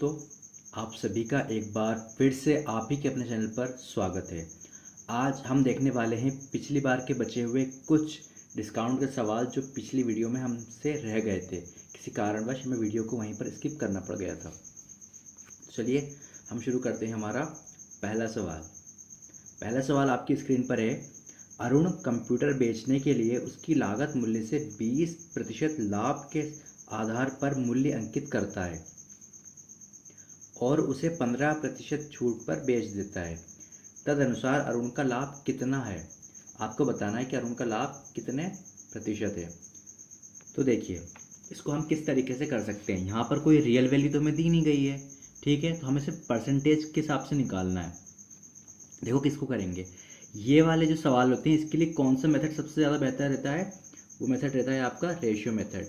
दोस्तों, आप सभी का एक बार फिर से आप ही के अपने चैनल पर स्वागत है। आज हम देखने वाले हैं पिछली बार के बचे हुए कुछ डिस्काउंट के सवाल जो पिछली वीडियो में हमसे रह गए थे। किसी कारणवश हमें वीडियो को वहीं पर स्किप करना पड़ गया था। चलिए हम शुरू करते हैं हमारा पहला सवाल। पहला सवाल आपकी स्क्रीन पर है। अरुण कंप्यूटर बेचने के लिए उसकी लागत मूल्य से 20% लाभ के आधार पर मूल्य अंकित करता है और उसे 15% छूट पर बेच देता है। तदनुसार अरुण का लाभ कितना है? आपको बताना है कि अरुण का लाभ कितने प्रतिशत है। तो देखिए, इसको हम किस तरीके से कर सकते हैं। यहाँ पर कोई रियल वैल्यू तो हमें दी नहीं गई है, ठीक है, तो हमें सिर्फ परसेंटेज के हिसाब से निकालना है। देखो किसको करेंगे। ये वाले जो सवाल होते हैं इसके लिए कौन सा मेथड सबसे ज़्यादा बेहतर रहता है? वो मेथड रहता है आपका रेशियो मेथड,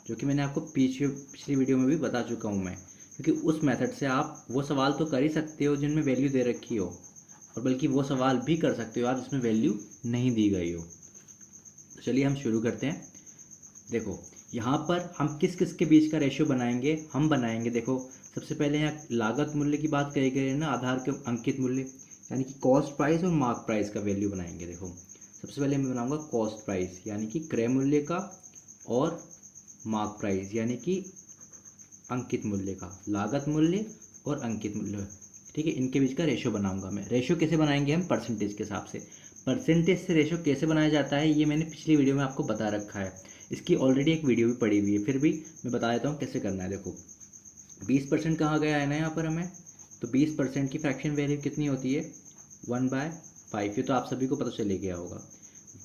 जो कि मैंने आपको पिछली वीडियो में भी बता चुका हूँ मैं। क्योंकि उस मेथड से आप वो सवाल तो कर ही सकते हो जिनमें वैल्यू दे रखी हो, और बल्कि वो सवाल भी कर सकते हो आप जिसमें वैल्यू नहीं दी गई हो। तो चलिए हम शुरू करते हैं। देखो यहाँ पर हम किस किस के बीच का रेशियो बनाएंगे। हम बनाएंगे, देखो सबसे पहले यहाँ लागत मूल्य की बात करी गई है ना, आधार के अंकित मूल्य यानी कि कॉस्ट प्राइस और मार्क प्राइस का वैल्यू बनाएंगे। देखो सबसे पहले मैं बनाऊंगा कॉस्ट प्राइस यानी कि क्रय मूल्य का, और मार्क प्राइस यानी कि अंकित मूल्य का, लागत मूल्य और अंकित मूल्य, ठीक है। इनके बीच का रेशियो बनाऊंगा मैं। रेशियो कैसे बनाएंगे हम? परसेंटेज के हिसाब से। परसेंटेज से रेशियो कैसे बनाया जाता है ये मैंने पिछली वीडियो में आपको बता रखा है। इसकी ऑलरेडी एक वीडियो भी पड़ी हुई है, फिर भी मैं बता देता हूँ कैसे करना है। देखो 20% कहाँ गया है ना यहाँ पर हमें, तो 20% की फ्रैक्शन वैल्यू कितनी होती है? 1/5। ये तो आप सभी को पता चले गया होगा।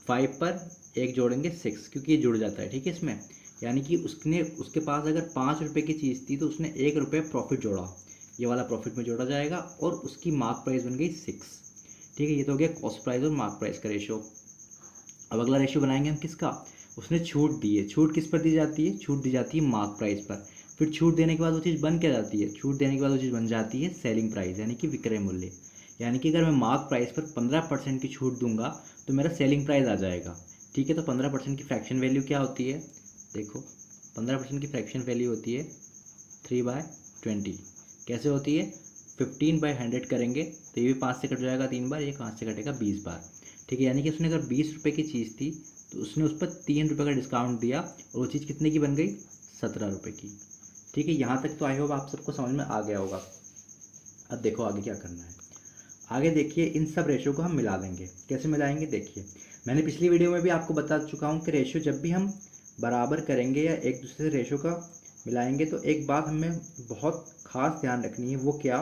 5 पर एक जोड़ेंगे 6, क्योंकि ये जुड़ जाता है, ठीक है इसमें। यानी कि उसके पास अगर 5 रुपये की चीज़ थी तो उसने 1 रुपये प्रॉफिट जोड़ा, ये वाला प्रॉफिट में जोड़ा जाएगा, और उसकी मार्क प्राइस बन गई 6, ठीक है। ये तो हो गया कॉस्ट प्राइस और मार्क प्राइस का रेशियो। अब अगला रेशियो बनाएंगे हम किसका? उसने छूट दी है। छूट किस पर दी जाती है? छूट दी जाती है मार्क प्राइस पर। फिर छूट देने के बाद वो चीज़ बन क्या जाती है? छूट देने के बाद वो चीज़ बन जाती है सेलिंग प्राइस यानी कि विक्रय मूल्य। यानी कि अगर मैं मार्क प्राइस पर 15% की छूट दूंगा तो मेरा सेलिंग प्राइस आ जाएगा, ठीक है। तो 15% की फ्रैक्शन वैल्यू क्या होती है? देखो 15% की फ्रैक्शन वैल्यू होती है 3/20। कैसे होती है? 15/100 करेंगे तो ये भी 5 से कट जाएगा 3 बार, ये 5 से कटेगा 20 बार, ठीक है। यानी कि उसने अगर 20 रुपये की चीज़ थी तो उसने उस पर 3 रुपये का डिस्काउंट दिया और वो चीज़ कितने की बन गई? 17 रुपये की, ठीक है। यहाँ तक तो आई होप आप सबको समझ में आ गया होगा। अब देखो आगे क्या करना है। आगे देखिए, इन सब रेशियो को हम मिला देंगे। कैसे मिलाएंगे? देखिए मैंने पिछली वीडियो में भी आपको बता चुका हूँ कि रेशियो जब भी हम बराबर करेंगे या एक दूसरे से रेशियो का मिलाएंगे तो एक बात हमें बहुत खास ध्यान रखनी है। वो क्या?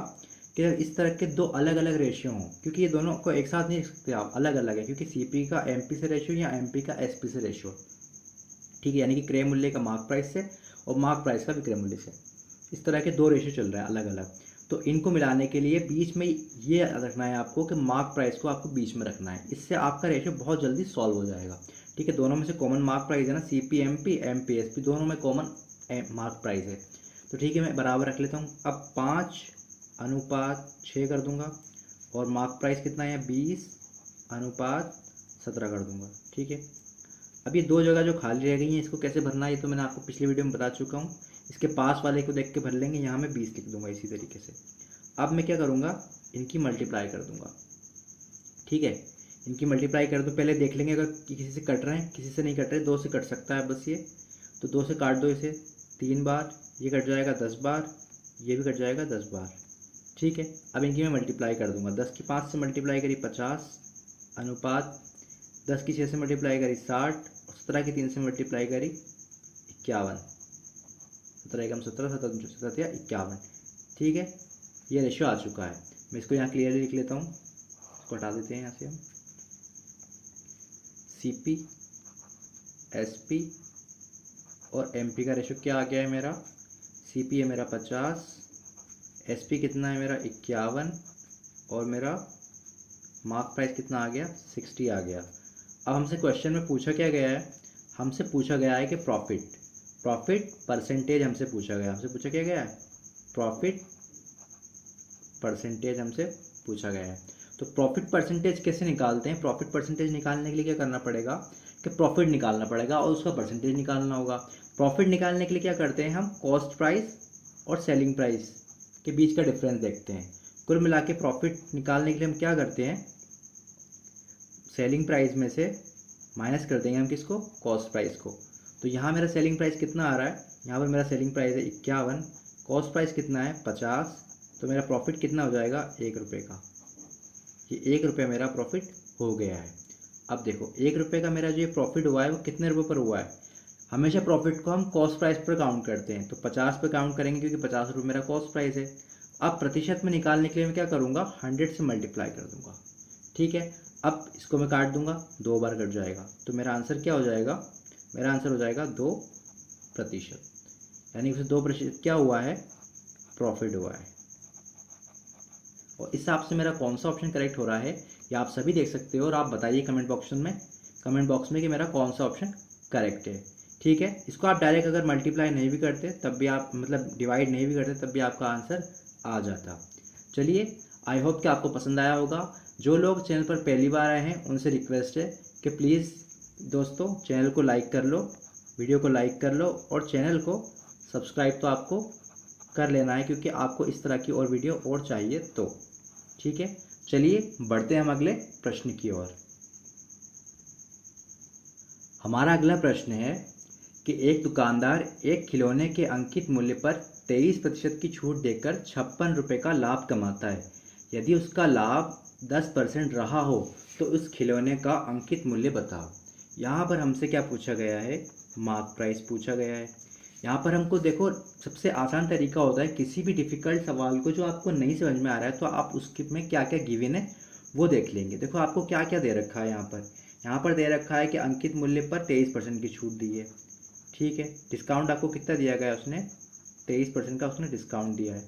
कि इस तरह के दो अलग अलग रेशियो हों, क्योंकि ये दोनों को एक साथ नहीं रख सकते आप, अलग अलग है। क्योंकि सीपी का एमपी से रेशियो या एमपी का एसपी से रेशियो, ठीक है, यानी कि क्रय मूल्य का मार्क प्राइस से और मार्क प्राइस का विक्रय मूल्य से, इस तरह के दो रेशियो चल रहे हैं अलग अलग। तो इनको मिलाने के लिए बीच में ये रखना है आपको कि मार्क प्राइस को आपको बीच में रखना है। इससे आपका रेशियो बहुत जल्दी सॉल्व हो जाएगा, ठीक है। दोनों में से कॉमन मार्क प्राइस है ना, सीपी एमपी एमपी एसपी, दोनों में कॉमन मार्क प्राइस है। तो ठीक है, मैं बराबर रख लेता हूँ। अब 5:6 कर दूंगा, और मार्क प्राइस कितना है? 20:17 कर दूंगा, ठीक है। अब ये दो जगह जो खाली रह गई हैं इसको कैसे भरना है ये तो मैंने आपको पिछली वीडियो में बता चुका हूँ। इसके पास वाले को देख के भर लेंगे। यहाँ मैं 20 लिख दूंगा इसी तरीके से। अब मैं क्या करूँगा? इनकी मल्टीप्लाई कर दूंगा, ठीक है। इनकी मल्टीप्लाई कर दूँ, पहले देख लेंगे अगर किसी से कट रहे हैं, किसी से नहीं कट रहे, 2 से कट सकता है बस ये, तो 2 से काट दो इसे 3 बार, ये कट जाएगा 10 बार, ये भी कट जाएगा 10 बार, ठीक है। अब इनकी मैं मल्टीप्लाई कर दूंगा। 10 की 5 से मल्टीप्लाई करी 50 अनुपात 10 की 6 से मल्टीप्लाई करी 60, 17 की 3 से मल्टीप्लाई करी 51, 17 एकम 17, 17 या 51, ठीक है। ये रेशियो आ चुका है। मैं इसको यहाँ क्लियरली लिख लेता हूँ, इसको हटा देते हैं यहाँ से हम। सीपी एसपी और एमपी का रेशियो क्या आ गया है मेरा? सीपी है मेरा 50, एसपी कितना है मेरा? 51, और मेरा मार्क प्राइस कितना आ गया? 60 आ गया। अब हमसे क्वेश्चन में पूछा क्या गया है? हमसे पूछा गया है कि प्रॉफिट परसेंटेज हमसे पूछा गया। हमसे पूछा क्या गया है? प्रॉफिट परसेंटेज हमसे पूछा गया है। तो प्रॉफिट परसेंटेज कैसे निकालते हैं? प्रॉफिट परसेंटेज निकालने के लिए क्या करना पड़ेगा कि प्रॉफिट निकालना पड़ेगा और उसका परसेंटेज निकालना होगा। प्रॉफिट निकालने के लिए क्या करते हैं हम? कॉस्ट प्राइस और सेलिंग प्राइस के बीच का डिफरेंस देखते हैं। कुल मिला के प्रॉफिट निकालने के लिए हम क्या करते हैं, सेलिंग प्राइस में से माइनस कर देंगे हम किसको, कॉस्ट प्राइस को। तो यहाँ मेरा सेलिंग प्राइस कितना आ रहा है, यहाँ पर मेरा सेलिंग प्राइस है 51, कॉस्ट प्राइस कितना है 50, तो मेरा प्रॉफिट कितना हो जाएगा 1 रुपये का। ये 1 रुपये मेरा प्रॉफिट हो गया है। अब देखो 1 रुपये का मेरा जो ये प्रॉफिट हुआ है वो कितने रुपये पर हुआ है। हमेशा प्रॉफिट को हम कॉस्ट प्राइस पर काउंट करते हैं, तो 50 पे काउंट करेंगे क्योंकि 50 रुपये मेरा कॉस्ट प्राइस है। अब प्रतिशत में निकालने के लिए मैं क्या करूँगा, 100 से मल्टीप्लाई कर दूंगा। ठीक है, अब इसको मैं काट दूंगा, 2 बार कट जाएगा, तो मेरा आंसर क्या हो जाएगा, मेरा आंसर हो जाएगा 2%। यानी कि 2% क्या हुआ है, प्रॉफिट हुआ है। और इस हिसाब से मेरा कौन सा ऑप्शन करेक्ट हो रहा है ये आप सभी देख सकते हो, और आप बताइए कमेंट बॉक्स में कि मेरा कौन सा ऑप्शन करेक्ट है। ठीक है, इसको आप डायरेक्ट अगर मल्टीप्लाई नहीं भी करते तब भी आप, मतलब डिवाइड नहीं भी करते तब भी आपका आंसर आ जाता। चलिए, आई होप कि आपको पसंद आया होगा। जो लोग चैनल पर पहली बार आए हैं उनसे रिक्वेस्ट है कि प्लीज़ दोस्तों चैनल को लाइक कर लो, वीडियो को लाइक कर लो, और चैनल को सब्सक्राइब तो आपको कर लेना है क्योंकि आपको इस तरह की और वीडियो और चाहिए तो। ठीक है, चलिए बढ़ते हैं हम अगले प्रश्न की ओर। हमारा अगला प्रश्न है कि एक दुकानदार एक खिलौने के अंकित मूल्य पर 23% की छूट देकर 56 रुपये का लाभ कमाता है। यदि उसका लाभ 10% रहा हो तो उस खिलौने का अंकित मूल्य बताओ। यहाँ पर हमसे क्या पूछा गया है, मार्क प्राइस पूछा गया है। यहाँ पर हमको देखो, सबसे आसान तरीका होता है किसी भी डिफ़िकल्ट सवाल को जो आपको नहीं समझ में आ रहा है तो आप उसके में क्या क्या गिवन है वो देख लेंगे। देखो आपको क्या क्या दे रखा है, यहाँ पर दे रखा है कि अंकित मूल्य पर 23% की छूट दी है। ठीक है, डिस्काउंट आपको कितना दिया गया है, उसने 23% का उसने डिस्काउंट दिया है।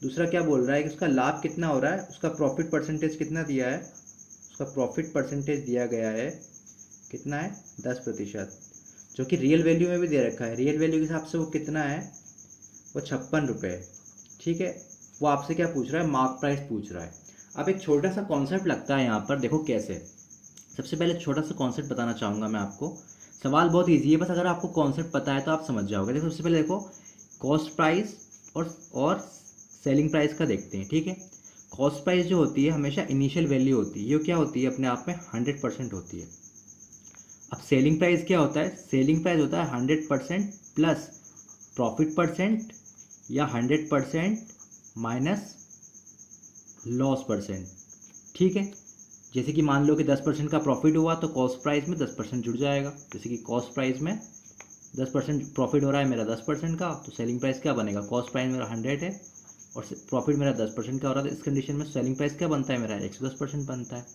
दूसरा क्या बोल रहा है कि उसका लाभ कितना हो रहा है, उसका प्रॉफिट परसेंटेज कितना दिया है, उसका प्रॉफिट परसेंटेज दिया गया है कितना है 10%, जो कि रियल वैल्यू में भी दे रखा है। रियल वैल्यू के हिसाब से वो कितना है, वो 56 रुपये। ठीक है, वो आपसे क्या पूछ रहा है, मार्क प्राइस पूछ रहा है। अब एक छोटा सा कॉन्सेप्ट लगता है यहाँ पर, देखो कैसे। सबसे पहले छोटा सा कॉन्सेप्ट बताना चाहूँगा मैं आपको। सवाल बहुत ईजी है, बस अगर आपको कॉन्सेप्ट पता है तो आप समझ जाओगे। देखो सबसे पहले देखो कॉस्ट प्राइस और सेलिंग प्राइस का देखते हैं। ठीक है, कॉस्ट प्राइस जो होती है हमेशा इनिशियल वैल्यू होती है, ये क्या होती है अपने आप में 100% होती है। अब सेलिंग प्राइस क्या होता है, सेलिंग प्राइस होता है 100% प्लस प्रॉफिट परसेंट या 100% माइनस लॉस परसेंट। ठीक है, जैसे कि मान लो कि 10% का प्रॉफिट हुआ तो कॉस्ट प्राइस में 10% जुड़ जाएगा। जैसे कि कॉस्ट प्राइस में 10% प्रॉफिट हो रहा है मेरा 10% का, तो सेलिंग प्राइस क्या बनेगा, कॉस्ट प्राइस मेरा 100 है और प्रॉफिट मेरा 10% का हो रहा है, तो इस कंडीशन में सेलिंग प्राइस क्या बनता है मेरा 110% बनता है।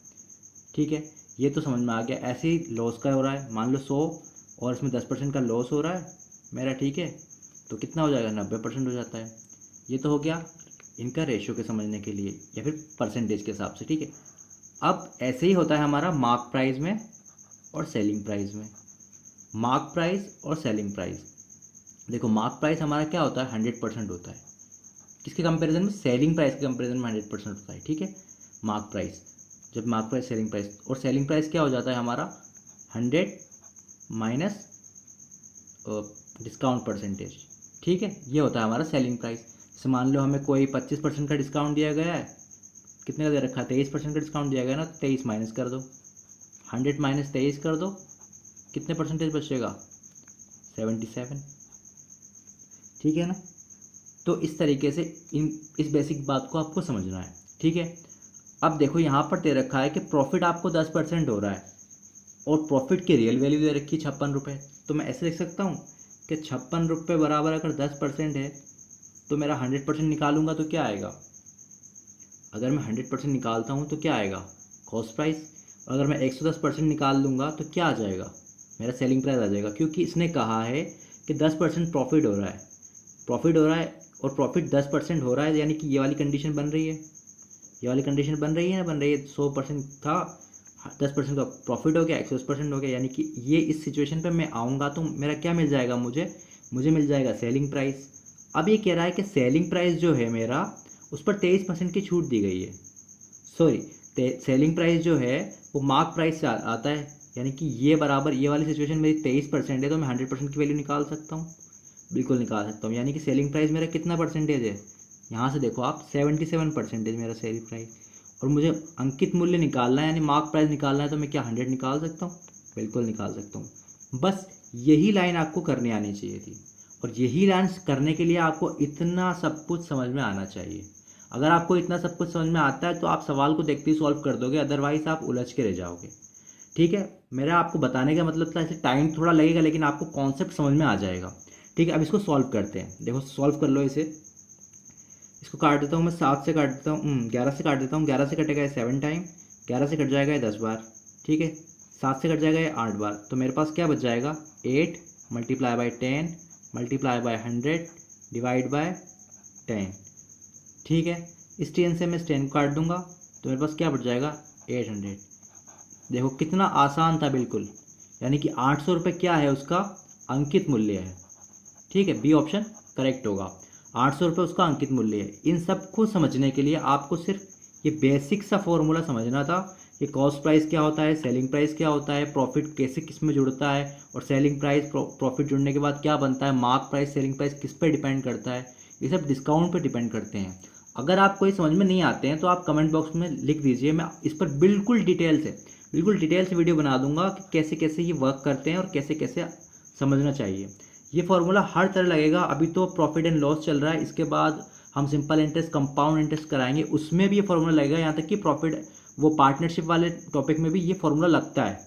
ठीक है, ये तो समझ में आ गया। ऐसे ही लॉस का हो रहा है, मान लो 100 और इसमें 10% का लॉस हो रहा है मेरा। ठीक है, तो कितना हो जाएगा 90% हो जाता है। ये तो हो गया इनका रेशियो के समझने के लिए या फिर परसेंटेज के हिसाब से। ठीक है, अब ऐसे ही होता है हमारा मार्क प्राइस में और सेलिंग प्राइस में। मार्क प्राइस और सेलिंग प्राइस, देखो मार्क प्राइस हमारा क्या होता है 100% होता है, किसके कंपैरिजन में, सेलिंग प्राइस के कंपैरिजन में 100% होता है। ठीक है, मार्क प्राइस, जब मार्क प्राइस सेलिंग प्राइस, और सेलिंग प्राइस क्या हो जाता है हमारा 100 माइनस डिस्काउंट परसेंटेज। ठीक है, ये होता है हमारा सेलिंग प्राइस। जैसे मान लो हमें कोई 25% का डिस्काउंट दिया गया है, कितने का दे रखा है 23% का डिस्काउंट दिया गया ना, 23 माइनस कर दो, 100 माइनस 23 कर दो, कितने परसेंटेज बचेगा 77। ठीक है ना, तो इस तरीके से इस बेसिक बात को आपको समझना है। ठीक है, अब देखो यहाँ पर दे रखा है कि प्रॉफिट आपको 10% हो रहा है और प्रॉफिट की रियल वैल्यू दे रखी है 56 रुपये। तो मैं ऐसे लिख सकता हूँ कि 56 रुपये बराबर अगर 10% है तो मेरा 100% निकालूंगा तो क्या आएगा, अगर मैं 100% निकालता हूँ तो क्या आएगा कॉस्ट प्राइस, और अगर मैं 110% निकाल लूँगा तो क्या आ जाएगा, मेरा सेलिंग प्राइस आ जाएगा। क्योंकि इसने कहा है कि 10% प्रॉफिट हो रहा है और प्रॉफिट 10% हो रहा है, यानी कि ये वाली कंडीशन बन रही है, ये वाली कंडीशन बन रही है ना, बन रही है। 100% था, 10% का प्रॉफिट हो गया, 110% हो गया, यानी कि ये इस सिचुएशन पे मैं आऊँगा तो मेरा क्या मिल जाएगा, मुझे मिल जाएगा सेलिंग प्राइस। अब ये कह रहा है कि सेलिंग प्राइस जो है मेरा उस पर 23% की छूट दी गई है। सॉरी, सेलिंग प्राइस जो है वो मार्क प्राइस से आता है, यानी कि ये बराबर, ये वाली सिचुएशन मेरी 23% है तो मैं 100% की वैल्यू निकाल सकता हूँ, बिल्कुल निकाल सकता हूँ। यानी कि सेलिंग प्राइस मेरा कितना परसेंटेज है यहाँ से देखो आप 77% मेरा सेलिंग प्राइस, और मुझे अंकित मूल्य निकालना है यानी मार्क प्राइस निकालना है, तो मैं क्या 100 निकाल सकता हूँ? बिल्कुल निकाल सकता हूँ। बस यही लाइन आपको करनी आनी चाहिए थी, और यही लाइन करने के लिए आपको इतना सब कुछ समझ में आना चाहिए। अगर आपको इतना सब कुछ समझ में आता है तो आप सवाल को देखते ही सॉल्व कर दोगे, अदरवाइज आप उलझ के रह जाओगे। ठीक है, मेरा आपको बताने का मतलब था, ऐसे टाइम थोड़ा लगेगा लेकिन आपको कॉन्सेप्ट समझ में आ जाएगा। ठीक है, अब इसको सॉल्व करते हैं। देखो सॉल्व कर लो इसे। इसको काट देता हूँ मैं, 7 से काट देता हूँ, 11 से काट देता हूँ। 11 से कटेगा ये 7 टाइम, 11 से कट जाएगा ये 10 बार। ठीक है, 7 से कट जाएगा ये 8 बार। तो मेरे पास क्या बच जाएगा? 8 multiply by 10 multiply by 100 divide by 10। ठीक है, इस 10 से मैं इस 10 को काट दूंगा, तो मेरे पास क्या बच जाएगा? 800। देखो कितना आसान था बिल्कुल, यानी कि 800 रुपये क्या है? उसका अंकित मूल्य है। ठीक है, बी ऑप्शन करेक्ट होगा। 800 रुपये उसका अंकित मूल्य है। इन सब को समझने के लिए आपको सिर्फ ये बेसिक सा फॉर्मूला समझना था कि कॉस्ट प्राइस क्या होता है, सेलिंग प्राइस क्या होता है, प्रॉफिट कैसे किस में जुड़ता है, और सेलिंग प्राइस प्रॉफिट जुड़ने के बाद क्या बनता है, मार्क प्राइस सेलिंग प्राइस किस पर डिपेंड करता है, ये सब डिस्काउंट पर डिपेंड करते हैं। अगर आपको ये समझ में नहीं आते हैं तो आप कमेंट बॉक्स में लिख दीजिए, मैं इस पर बिल्कुल डिटेल से वीडियो बना दूंगा कि कैसे कैसे ये वर्क करते हैं और कैसे कैसे समझना चाहिए। ये फॉर्मूला हर तरह लगेगा। अभी तो प्रॉफिट एंड लॉस चल रहा है, इसके बाद हम सिंपल इंटरेस्ट कंपाउंड इंटरेस्ट कराएंगे, उसमें भी ये फॉर्मूला लगेगा। यहाँ तक कि प्रॉफिट वो पार्टनरशिप वाले टॉपिक में भी ये फॉर्मूला लगता है।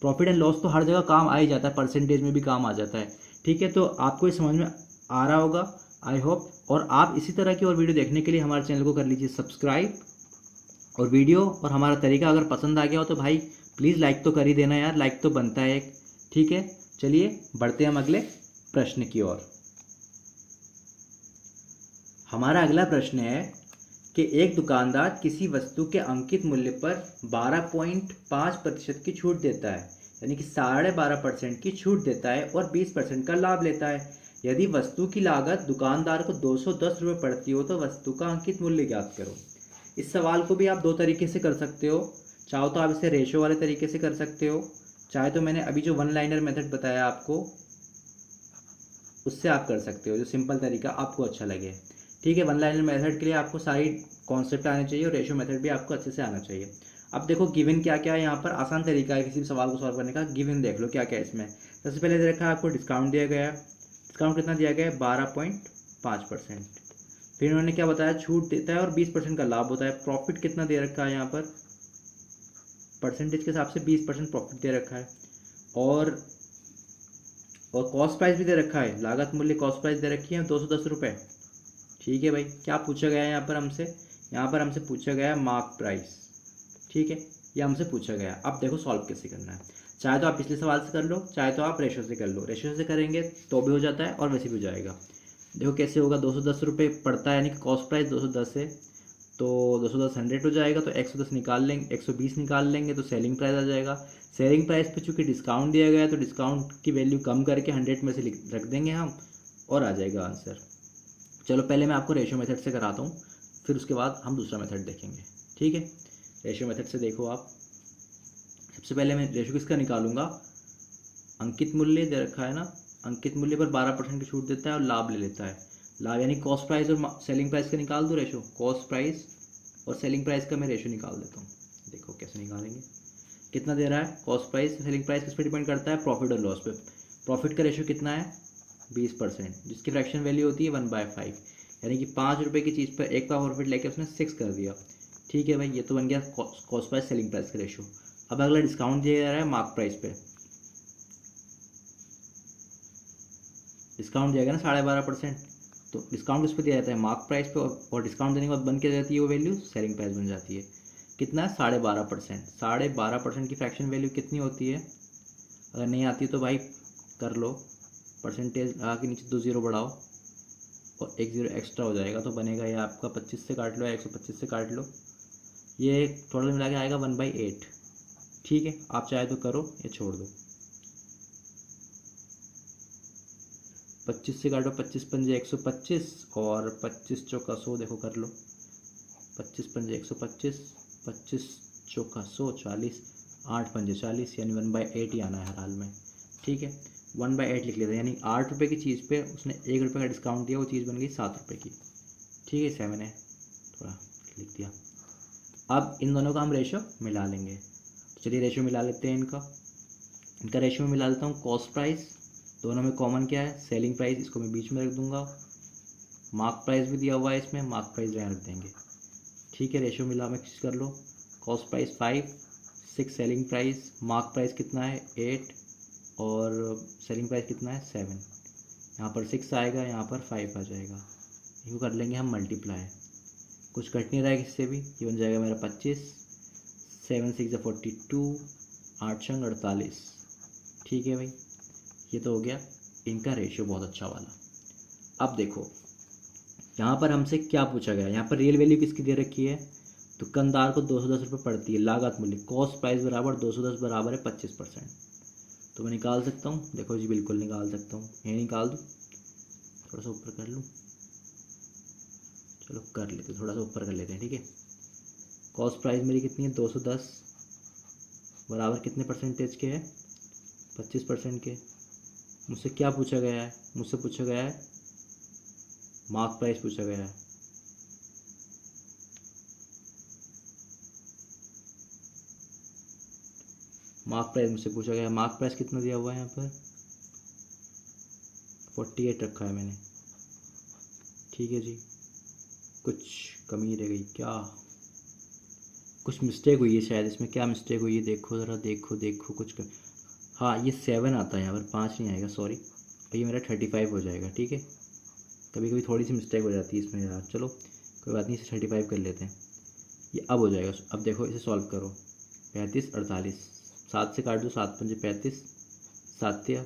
प्रॉफिट एंड लॉस तो हर जगह काम आ ही जाता है, परसेंटेज में भी काम आ जाता है। ठीक है, तो आपको ये समझ में आ रहा होगा आई होप। और आप इसी तरह की और वीडियो देखने के लिए हमारे चैनल को कर लीजिए सब्सक्राइब। और वीडियो और हमारा तरीका अगर पसंद आ गया हो तो भाई प्लीज़ लाइक तो कर ही देना यार, लाइक तो बनता है एक। ठीक है, चलिए बढ़ते हैं हम अगले प्रश्न की ओर। हमारा अगला प्रश्न है कि एक दुकानदार किसी वस्तु के अंकित मूल्य पर 12.5% की छूट देता है, यानी कि 12.5% की छूट देता है और 20% का लाभ लेता है। यदि वस्तु की लागत दुकानदार को 210 रुपये पड़ती हो तो वस्तु का अंकित मूल्य ज्ञात करो। इस सवाल को भी आप दो तरीके से कर सकते हो। चाहो तो आप इसे रेशो वाले तरीके से कर सकते हो, चाहे तो मैंने अभी जो वन लाइनर मेथड बताया आपको उससे आप कर सकते हो, जो सिंपल तरीका आपको अच्छा लगे। ठीक है, वन लाइनर मेथड के लिए आपको सारी कॉन्सेप्ट आने चाहिए और रेशो मेथड भी आपको अच्छे से आना चाहिए। अब देखो गिवन क्या क्या है, यहाँ पर आसान तरीका है किसी भी सवाल को सॉल्व करने का। गिवन देख लो क्या क्या है इसमें। सबसे पहले दे रखा है आपको डिस्काउंट दिया गया है। डिस्काउंट कितना दिया गया है? 12.5%। फिर उन्होंने क्या बताया? छूट देता है और 20% का लाभ होता है। प्रॉफिट कितना दे रखा है यहाँ पर? परसेंटेज के हिसाब से 20% प्रॉफिट दे रखा है। और कॉस्ट प्राइस भी दे रखा है, लागत मूल्य कॉस्ट प्राइस दे रखी है 210 रुपये। ठीक है भाई, क्या पूछा गया है यहाँ पर हमसे? यहाँ पर हमसे पूछा गया है मार्क प्राइस। ठीक है, ये हमसे पूछा गया। अब देखो सॉल्व कैसे करना है। चाहे तो आप पिछले सवाल से कर लो, चाहे तो आप रेशो से कर लो। रेशो से करेंगे तो भी हो जाता है और वैसे भी हो जाएगा। देखो कैसे होगा, 210 रुपये पड़ता है यानी कि कॉस्ट प्राइस 210 है, तो 210 100 हो जाएगा, तो 110 निकाल लेंगे, 120 निकाल लेंगे तो सेलिंग प्राइस आ जाएगा। सेलिंग प्राइस पे चूंकि डिस्काउंट दिया गया है तो डिस्काउंट की वैल्यू कम करके 100 में से रख देंगे हम, और आ जाएगा आंसर। चलो पहले मैं आपको रेशो मेथड से कराता हूँ, फिर उसके बाद हम दूसरा मेथड देखेंगे। ठीक है, रेशो मेथड से देखो आप। सबसे पहले मैं रेशो किसका निकालूंगा? अंकित मूल्य दे रखा है ना, अंकित मूल्य पर 12% की छूट देता है और लाभ ले लेता है। लाभ यानी कॉस्ट प्राइस और सेलिंग प्राइस का निकाल दो रेशो। कॉस्ट प्राइस और सेलिंग प्राइस का मैं रेशो निकाल देता हूँ। देखो कैसे निकालेंगे। कितना दे रहा है? कॉस्ट प्राइस सेलिंग प्राइस किस पे डिपेंड करता है? प्रॉफिट और लॉस पे। प्रॉफिट का रेशो कितना है? 20%, जिसकी फ्रैक्शन वैल्यू होती है 1/5, यानी कि 5 रुपये की चीज़ पर एक का प्रॉफिट लेके उसने 6 कर दिया। ठीक है भाई, ये तो बन गया कॉस्ट प्राइस सेलिंग प्राइस का रेशो। अब अगला डिस्काउंट दिया जा रहा है मार्क प्राइस पे। डिस्काउंट दिया गया ना 12.5%, तो डिस्काउंट किस पे दिया जाता है? मार्क प्राइस पे, और डिस्काउंट देने के बाद बन के जाती है वो वैल्यू सेलिंग प्राइस बन जाती है। कितना है? 12.5%। 12.5% की फ्रैक्शन वैल्यू कितनी होती है? अगर नहीं आती तो भाई कर लो, परसेंटेज आगे नीचे 2 0 बढ़ाओ और 1 0 एक्स्ट्रा हो जाएगा, तो बनेगा ये आपका 25 से काट लो या 125 से काट लो, ये टोटल मिला के आएगा 1/8। ठीक है, आप चाहे तो करो या छोड़ दो। 25 से काटो, 25 पंजे 125 और 25 चौका 100, देखो कर लो। 25 पंजे 125, 25 चौका 100 40, 8 पंजे 40, यानी 1/8 ही आना है हर हाल में। ठीक है, 1/8 लिख लेते हैं, यानी 8 रुपये की चीज़ पे उसने 1 रुपये का डिस्काउंट दिया, वो चीज़ बन गई 7 रुपये की। ठीक है 7 है, थोड़ा लिख दिया। अब इन दोनों का हम रेशो मिला लेंगे। तो चलिए रेशो मिला लेते हैं इनका रेशो मिला लेता हूँ। कॉस्ट प्राइस, दोनों में कॉमन क्या है, सेलिंग प्राइस, इसको मैं बीच में रख दूंगा। मार्क प्राइस भी दिया हुआ है इसमें, मार्क प्राइस यहाँ रख देंगे। ठीक है, रेशो मिला मिक्स कर लो। Cost price 5, 6 selling price, mark price कितना है 8 और सेलिंग प्राइस कितना है 7। यहाँ पर 6 आएगा, यहाँ पर 5 आ जाएगा। इसको कर लेंगे हम मल्टीप्लाई, कुछ कट नहीं रहा है किससे भी। ये बन जाएगा मेरा 25, 7 6 42, 8 छंग 48। ठीक है भाई, ये तो हो गया इनका रेशियो बहुत अच्छा वाला। अब देखो यहाँ पर हमसे क्या पूछा गया, यहाँ पर रियल वैल्यू किसकी दे रखी है, दुकानदार को 210 रुपये पड़ती है लागत मूल्य, कॉस्ट प्राइस बराबर 210 बराबर है 25%। तो मैं निकाल सकता हूँ, देखो जी बिल्कुल निकाल सकता हूँ, ये निकाल दूँ, थोड़ा सा ऊपर कर लूँ, चलो कर लेते, थोड़ा सा ऊपर कर लेते हैं। ठीक है, कॉस्ट प्राइस मेरी कितनी है 210 बराबर कितने परसेंटेज के है, 25% के। मुझसे क्या पूछा गया है, मुझसे पूछा गया है मार्क प्राइस पूछा गया है। मार्क प्राइस मुझसे पूछा गया है, मार्क प्राइस कितना दिया हुआ है यहाँ पर 48 रखा है मैंने। ठीक है जी, कुछ कमी रह गई क्या, कुछ मिस्टेक हुई है शायद इसमें, क्या मिस्टेक हुई है देखो ज़रा, देखो कुछ हाँ ये 7 आता है यहाँ पर, 5 नहीं आएगा, सॉरी। ये मेरा 35 हो जाएगा। ठीक है, कभी कभी थोड़ी सी मिस्टेक हो जाती है इसमें यार, चलो कोई बात नहीं, इसे 35 कर लेते हैं। ये अब हो जाएगा। अब देखो इसे सॉल्व करो, 35 48, 7 से काट दो, 7 पंजे 35, 7 या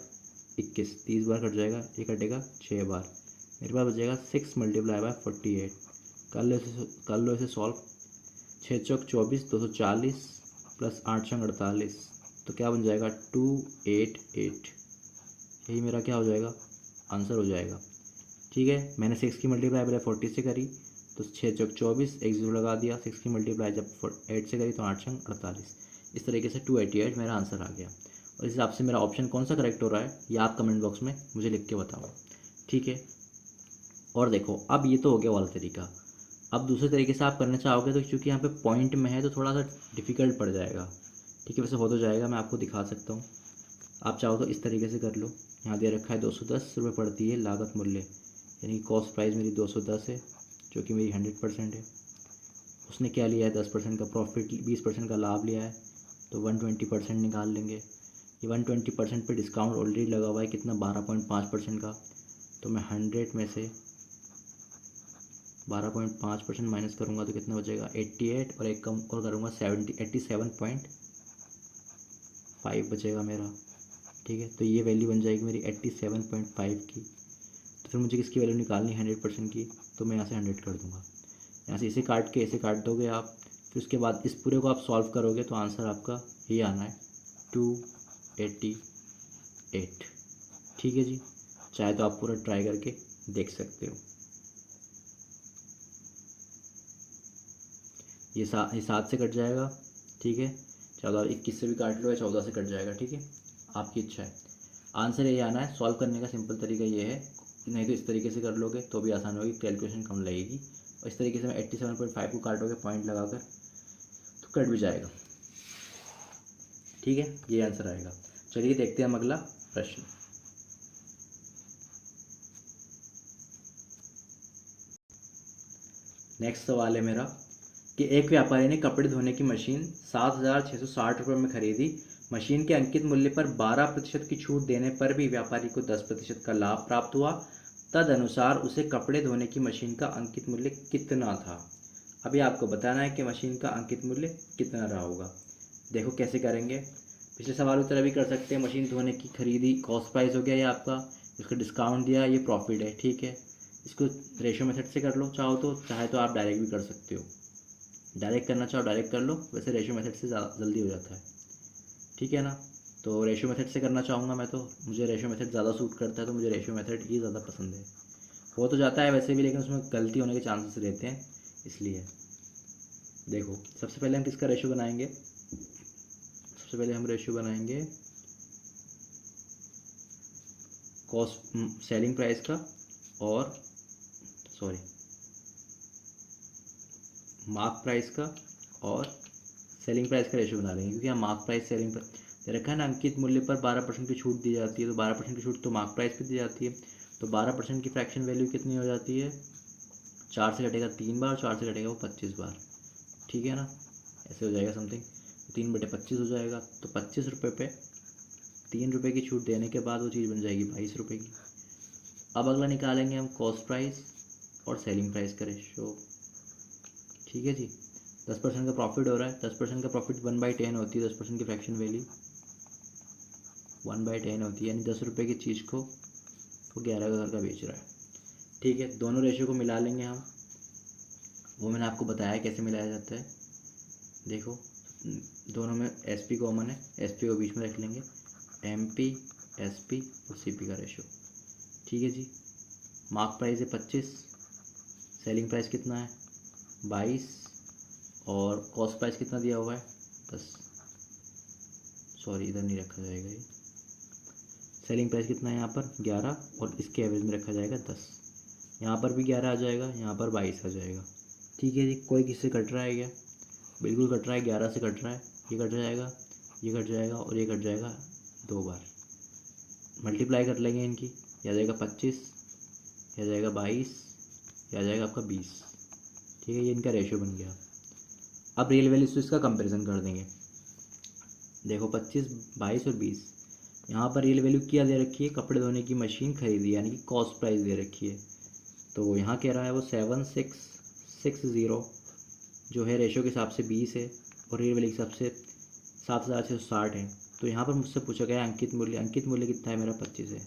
21, 30 बार कट जाएगा, ये कटेगा 6 बार, मेरे पास बचेगा 6 मल्टीप्लाई बाय 48। कर लो इसे सॉल्व, 6 चौक 24, 240 प्लस 8 छंग 48, तो क्या बन जाएगा 288। यही मेरा क्या हो जाएगा आंसर हो जाएगा। ठीक है, मैंने 6 की मल्टीप्लाई पहले 40 से करी, तो 6 चौक 24, एक जीरो लगा दिया, 6 की मल्टीप्लाई जब 8 से करी तो 8 छंग 48। इस तरीके से 288 मेरा आंसर आ गया। और इस हिसाब से मेरा ऑप्शन कौन सा करेक्ट हो रहा है ये आप कमेंट बॉक्स में मुझे लिख के बताओ। ठीक है, और देखो अब ये तो हो गया वाला तरीका। अब दूसरे तरीके से आप करना चाहोगे तो क्योंकि यहाँ पे पॉइंट में है तो थोड़ा सा डिफ़िकल्ट पड़ जाएगा। ठीक है, वैसे हो तो जाएगा, मैं आपको दिखा सकता हूँ। आप चाहो तो इस तरीके से कर लो। यहाँ दे रखा है 210 रुपये पड़ती है लागत मूल्य, यानी कि कॉस्ट प्राइस मेरी 210 है जो कि मेरी 100% है। उसने क्या लिया है 10% का प्रॉफिट, 20% का लाभ लिया है, तो 120% निकाल लेंगे। ये 120% पे डिस्काउंट ऑलरेडी लगा हुआ है, कितना 12.5% का। तो मैं 100 में से 12.5% माइनस करूँगा तो कितना बचेगा 88, और एक कम और करूँगा 87.5 बचेगा मेरा। ठीक है, तो ये वैल्यू बन जाएगी मेरी 87.5 की। तो फिर मुझे किसकी वैल्यू निकालनी है 100% की, तो मैं यहाँ से 100 कर दूँगा। यहाँ से इसे काट के इसे काट दोगे आप, फिर उसके बाद इस पूरे को आप सॉल्व करोगे तो आंसर आपका ये आना है 288। ठीक है जी, चाहे तो आप पूरा ट्राई करके देख सकते हो। ये 7 से कट जाएगा। ठीक है, 14, 21 से भी काट लो या 14 से कट जाएगा। ठीक है, आपकी इच्छा है। आंसर ये आना है। सॉल्व करने का सिंपल तरीका ये है, नहीं तो इस तरीके से कर लोगे तो भी आसान होगी, कैलकुलेशन कम लगेगी। और इस तरीके से मैं 87.5 को काटोगे पॉइंट लगाकर तो कट भी जाएगा। ठीक है, ये आंसर आएगा। चलिए देखते हैं हम अगला प्रश्न। नेक्स्ट सवाल है मेरा कि एक व्यापारी ने कपड़े धोने की मशीन 7,660 रुपये में खरीदी। मशीन के अंकित मूल्य पर 12% की छूट देने पर भी व्यापारी को 10% का लाभ प्राप्त हुआ। तदनुसार उसे कपड़े धोने की मशीन का अंकित मूल्य कितना था। अभी आपको बताना है कि मशीन का अंकित मूल्य कितना रहा होगा। देखो कैसे करेंगे, पिछले सवाल की तरह भी कर सकते हैं। मशीन धोने की खरीदी कॉस्ट प्राइस हो गया ये आपका, इसको डिस्काउंट दिया ये प्रॉफिट है। ठीक है, इसको रेशो मेथड से कर लो चाहे तो आप डायरेक्ट भी कर सकते हो। डायरेक्ट करना चाहो डायरेक्ट कर लो, वैसे रेशो मेथड से ज़्यादा जल्दी हो जाता है। ठीक है ना, तो रेशो मेथड से करना चाहूँगा मैं, तो मुझे रेशो मेथड ज़्यादा सूट करता है, तो मुझे रेशो मेथड ही ज़्यादा पसंद है। हो तो जाता है वैसे भी, लेकिन उसमें गलती होने के चांसेस रहते हैं, इसलिए। देखो सबसे पहले हम किसका रेशो बनाएंगे, सबसे पहले हम रेशो बनाएंगे कॉस्ट सेलिंग प्राइस का, और मार्क प्राइस का और सेलिंग प्राइस का रेशियो बना लेंगे, क्योंकि यहाँ मार्क प्राइस सेलिंग दे रखा है ना, अंकित मूल्य पर 12% की छूट दी जाती है, तो 12% की छूट तो मार्क प्राइस पे दी जाती है, तो 12% की फ्रैक्शन वैल्यू कितनी हो जाती है, 4 से घटेगा 3 बार, 4 से घटेगा वो 25 बार, ठीक है ना, ऐसे हो जाएगा समथिंग, 3/25 हो जाएगा, तो 25 रुपये पे 3 रुपये की छूट देने के बाद वो चीज़ बन जाएगी 22 रुपये की। अब अगला निकालेंगे हम कॉस्ट प्राइस और सेलिंग प्राइस का रेशियो, ठीक है जी। 10% का प्रॉफिट हो रहा है, 10% का प्रॉफिट 1/10 होती है, 10% की फ्रैक्शन वैल्यू 1/10 होती है, यानी 10 रुपये की चीज़ को वो 11 का बेच रहा है, ठीक है। दोनों रेशियो को मिला लेंगे हम, वो मैंने आपको बताया कैसे मिलाया जाता है। देखो दोनों में एस पी कॉमन है, एस पी को बीच में रख लेंगे, एम पी एस पी और सी पी का रेशियो, ठीक है जी। मार्क प्राइस है 25, सेलिंग प्राइस कितना है 22 और कॉस्ट प्राइस कितना दिया हुआ है 10, सॉरी इधर नहीं रखा जाएगा ये, सेलिंग प्राइस कितना है यहाँ पर 11 और इसके एवरेज में रखा जाएगा 10, यहाँ पर भी 11 आ जाएगा, यहाँ पर 22 आ जाएगा, ठीक है जी। कोई किससे कट रहा है क्या, बिल्कुल कट रहा है, 11 से कट रहा है, ये कट जाएगा, ये कट जाएगा और ये कट जाएगा 2 बार, मल्टीप्लाई कर लेंगे इनकी, यह आ जाएगा 25, यह आ जाएगा 22, यह आ जाएगा आपका 20, ठीक है, ये इनका रेशियो बन गया। अब रियल वैल्यू से इसका कंपैरिजन कर देंगे, देखो 25, 22 और 20, यहाँ पर रियल वैल्यू क्या दे रखी है, कपड़े धोने की मशीन खरीदी, यानी कि कॉस्ट प्राइस दे रखी है, तो यहाँ कह रहा है वो 7660 जो है रेशियो के हिसाब से 20 है और रियल वैल्यू के हिसाब से 7660 है, तो यहाँ पर मुझसे पूछा गया अंकित मूल्य कितना है, मेरा 25 है,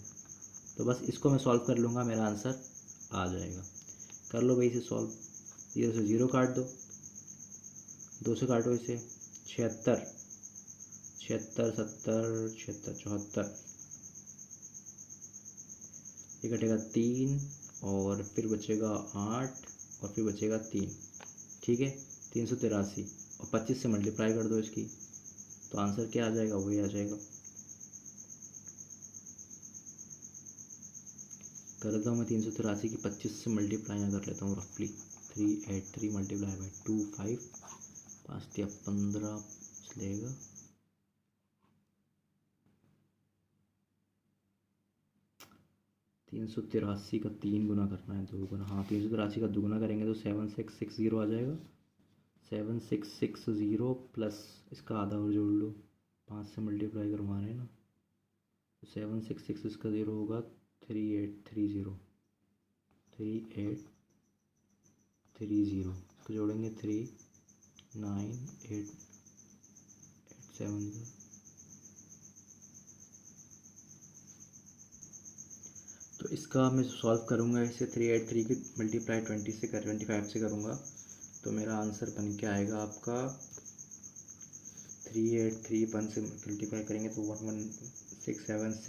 तो बस इसको मैं सॉल्व कर लूँगा, मेरा आंसर आ जाएगा। कर लो भाई इसे सॉल्व, 0 से 0 काट दो, 2 से काटो इसे, 76 76 70 76 74, ये कटेगा 3 और फिर बचेगा 8 और फिर बचेगा 3, ठीक है, 383 और 25 से मल्टीप्लाई कर दो इसकी, तो आंसर क्या आ जाएगा, वही आ जाएगा। कर लेता हूँ मैं 383 की 25 से मल्टीप्लाई यहाँ कर लेता हूँ, रफली 383 मल्टीप्लाई बाई 2 5 5 या 15 लेगा, 383 का 3 गुना करना है, 2 गुना, हाँ 383 का 2 गुना करेंगे तो 7660 आ जाएगा, 7660 प्लस इसका आधा और जोड़ लो, 5 से मल्टीप्लाई करवा रहे हैं ना, तो 766 इसका 0 होगा 3830 इसको जोड़ेंगे 39870, तो इसका मैं सॉल्व करूँगा, इसे 383 की मल्टीप्लाई 25 से करूँगा, तो मेरा आंसर बन के आएगा आपका 3831 से मल्टीप्लाई करेंगे तो 11676 से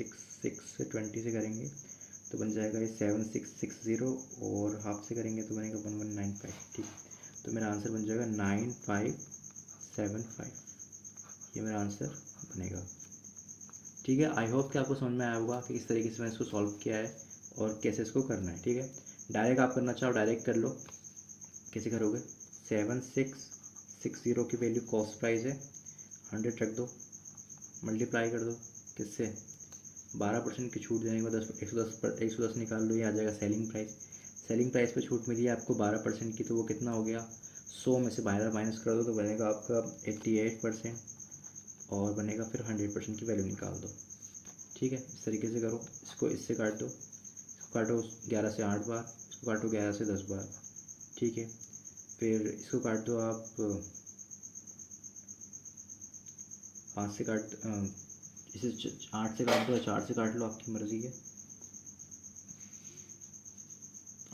20 से करेंगे तो बन जाएगा ये 7660 और हाफ से करेंगे तो बनेगा 1195, ठीक, तो मेरा आंसर बन जाएगा 9575, ये मेरा आंसर बनेगा, ठीक है। आई होप कि आपको समझ में आया होगा कि किस तरीके से मैंने इसको सॉल्व किया है और कैसे इसको करना है, ठीक है। डायरेक्ट आप करना चाहो डायरेक्ट कर लो, कैसे करोगे, 7660 की वैल्यू कॉस्ट प्राइस है, 100 रख दो, मल्टीप्लाई कर दो किससे, 12% की छूट देने के बाद 110 निकाल लो, ये आ जाएगा सेलिंग प्राइस पे छूट मिली है आपको 12% की, तो वो कितना हो गया, 100 में से माइनस कर दो तो बनेगा आपका 88% और बनेगा फिर 100% की वैल्यू निकाल दो, ठीक है। इस तरीके से करो, इसको इससे काट दो, इसको काटो 11 से 8 बार, इसको काटो 11 से 10 बार, ठीक है, फिर इसको काट दो आप 5 से काट, इसे 8 से काट दो, 4 से काट लो, आपकी मर्ज़ी है,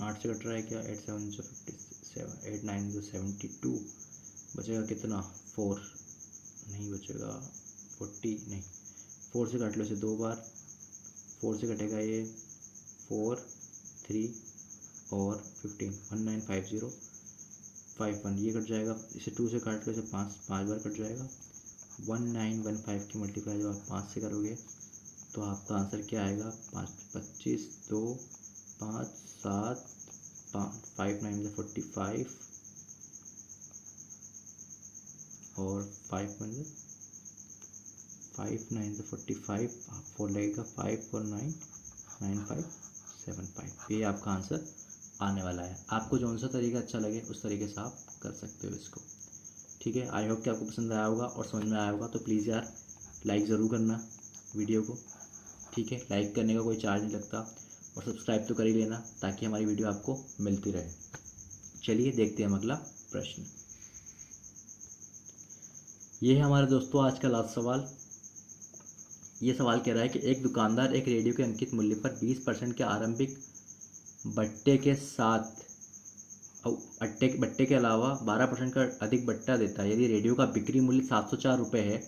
8 से कट रहा है क्या, 8 7 57 8 9 72, बचेगा कितना 4, नहीं बचेगा 40, नहीं 4 से काट लो इसे 2 बार, 4 से कटेगा ये 4 3 और 15 1950 51, ये कट जाएगा, इसे 2 से काट लो, इसे 5 बार कट जाएगा, 1915 की मल्टीप्लाई जब आप 5 से करोगे तो आपका आंसर क्या आएगा, 25 2 5 7 5 9 45 और 5 9 से 45, 4 लगेगा, 5 4 9 9 5 7 5। ये आपका आंसर आने वाला है। आपको जौन सा तरीका अच्छा लगे उस तरीके से आप कर सकते हो इसको। ठीक है, आई होप कि आपको पसंद आया होगा और समझ में आया होगा। तो प्लीज़ यार लाइक ज़रूर करना वीडियो को। ठीक है, लाइक करने का कोई चार्ज नहीं लगता, और सब्सक्राइब तो कर ही लेना ताकि हमारी वीडियो आपको मिलती रहे। चलिए देखते हैं हम अगला प्रश्न। ये है हमारे दोस्तों आज का लास्ट सवाल। ये सवाल कह रहा है कि एक दुकानदार एक रेडियो के अंकित मूल्य पर 20% के आरंभिक बट्टे के साथ बट्टे के अलावा 12% का अधिक बट्टा देता है। यदि रेडियो का बिक्री मूल्य 704 रुपये है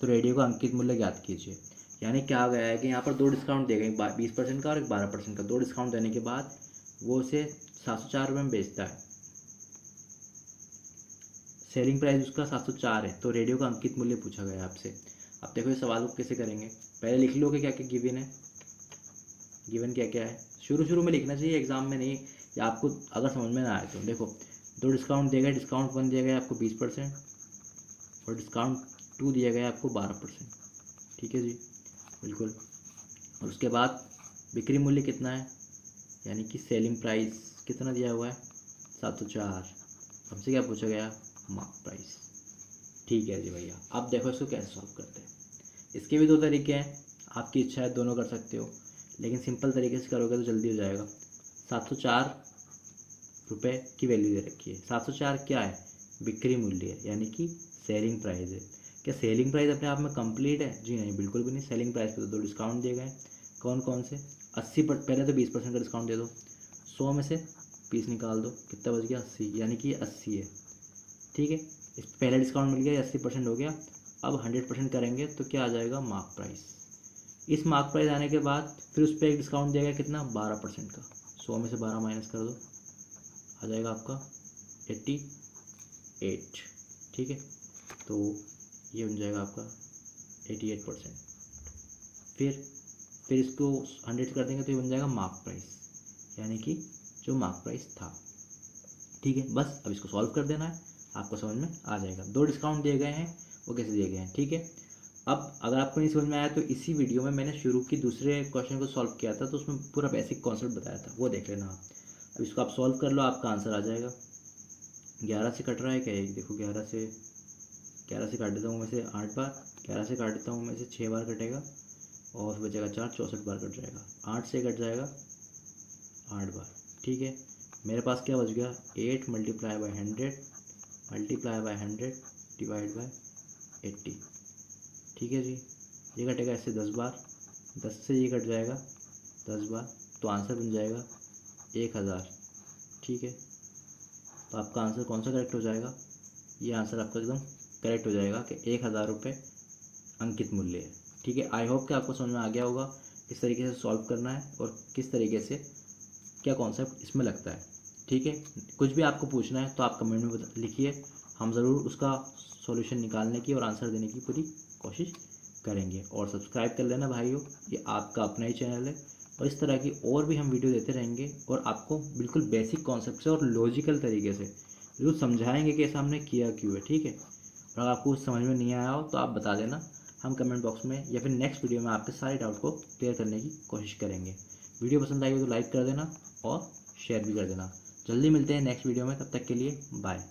तो रेडियो का अंकित मूल्य ज्ञात कीजिए। यानी क्या गया है कि यहाँ पर 2 डिस्काउंट दे गए, 20% का और एक 12% का। 2 डिस्काउंट देने के बाद वो उसे 704 रुपये में बेचता है। सेलिंग प्राइस उसका 704 है, तो रेडियो का अंकित मूल्य पूछा गया है आपसे। अब देखो इस सवाल को कैसे करेंगे। पहले लिख लो कि क्या क्या गिवन है, गिवन क्या क्या है। शुरू में लिखना चाहिए, एग्जाम में नहीं, या आपको अगर समझ में ना आए तो। देखो 2 डिस्काउंट दिए गए, डिस्काउंट 1 दिया गया आपको 20% और डिस्काउंट 2 दिया गया आपको 12%। ठीक है जी, बिल्कुल। और उसके बाद बिक्री मूल्य कितना है, यानी कि सेलिंग प्राइस कितना दिया हुआ है 704। हमसे क्या पूछा गया, मार्क प्राइस। ठीक है जी भैया। अब देखो इसको कैसे सॉल्व करते हैं। इसके भी 2 तरीके हैं, आपकी इच्छा है दोनों कर सकते हो, लेकिन सिंपल तरीके से करोगे तो जल्दी हो जाएगा। 704 रुपये की वैल्यू दे रखी है। 704 क्या है, बिक्री मूल्य है, यानी कि सेलिंग प्राइस है। क्या सेलिंग प्राइस अपने आप में कंप्लीट है, जी नहीं, बिल्कुल भी नहीं। सेलिंग प्राइस पे तो 2 डिस्काउंट दिए गए। कौन कौन से, 80%, पहले तो 20% का डिस्काउंट दे दो, 100 में से 20 निकाल दो, कितना बच गया 80, यानी कि 80 है। ठीक है, इस पहला डिस्काउंट मिल गया, 80% हो गया। अब 100% करेंगे तो क्या आ जाएगा, मार्क प्राइस। इस मार्क प्राइस आने के बाद फिर उस पर एक डिस्काउंट दिया गया, कितना, 12% का। 100 में से 12 माइनस कर दो, आ जाएगा आपका 88। ठीक है, तो ये बन जाएगा आपका 88%। फिर इसको 100 कर देंगे तो ये बन जाएगा मार्क प्राइस, यानी कि जो मार्क प्राइस था। ठीक है, बस अब इसको सॉल्व कर देना है, आपको समझ में आ जाएगा। 2 डिस्काउंट दिए गए हैं, वो कैसे दिए गए हैं। ठीक है, अब अगर आपको नहीं समझ में आया तो इसी वीडियो में मैंने शुरू की दूसरे क्वेश्चन को सॉल्व किया था, तो उसमें पूरा बेसिक कॉन्सेप्ट बताया था, वो देख लेना आप। अब इसको आप सॉल्व कर लो, आपका आंसर आ जाएगा। 11 से कट रहा है क्या, एक देखो 11 से काट देता हूँ मैं से 8 बार, 11 से काट देता हूँ मैं से 6 बार कटेगा, और फिर बचेगा 4, 64 बार कट जाएगा। 8 से कट जाएगा 8 बार। ठीक है, मेरे पास क्या बच गया, 8 मल्टीप्लाई बाई 100 डिवाइड बाई 80। ठीक है जी, ये कटेगा इससे 10 बार, 10 से ये कट जाएगा 10 बार, तो आंसर बन जाएगा 1000। ठीक है, तो आपका आंसर कौन सा करेक्ट हो जाएगा, ये आंसर आपका एकदम करेक्ट हो जाएगा कि 1000 रुपये अंकित मूल्य है। ठीक है, आई होप कि आपको समझ में आ गया होगा किस तरीके से सॉल्व करना है और किस तरीके से क्या कॉन्सेप्ट इसमें लगता है। ठीक है, कुछ भी आपको पूछना है तो आप कमेंट में लिखिए, हम ज़रूर उसका सॉल्यूशन निकालने की और आंसर देने की पूरी कोशिश करेंगे। और सब्सक्राइब कर लेना भाइयों, ये आपका अपना ही चैनल है, और इस तरह की और भी हम वीडियो देते रहेंगे और आपको बिल्कुल बेसिक कॉन्सेप्ट से और लॉजिकल तरीके से बिल्कुल समझाएंगे कि ऐसा हमने किया क्यों है। ठीक है, और आपको कुछ समझ में नहीं आया हो तो आप बता देना, हम कमेंट बॉक्स में या फिर नेक्स्ट वीडियो में आपके सारे डाउट को क्लियर करने की कोशिश करेंगे। वीडियो पसंद आई हो तो लाइक कर देना और शेयर भी कर देना। जल्दी मिलते हैं नेक्स्ट वीडियो में, तब तक के लिए बाय।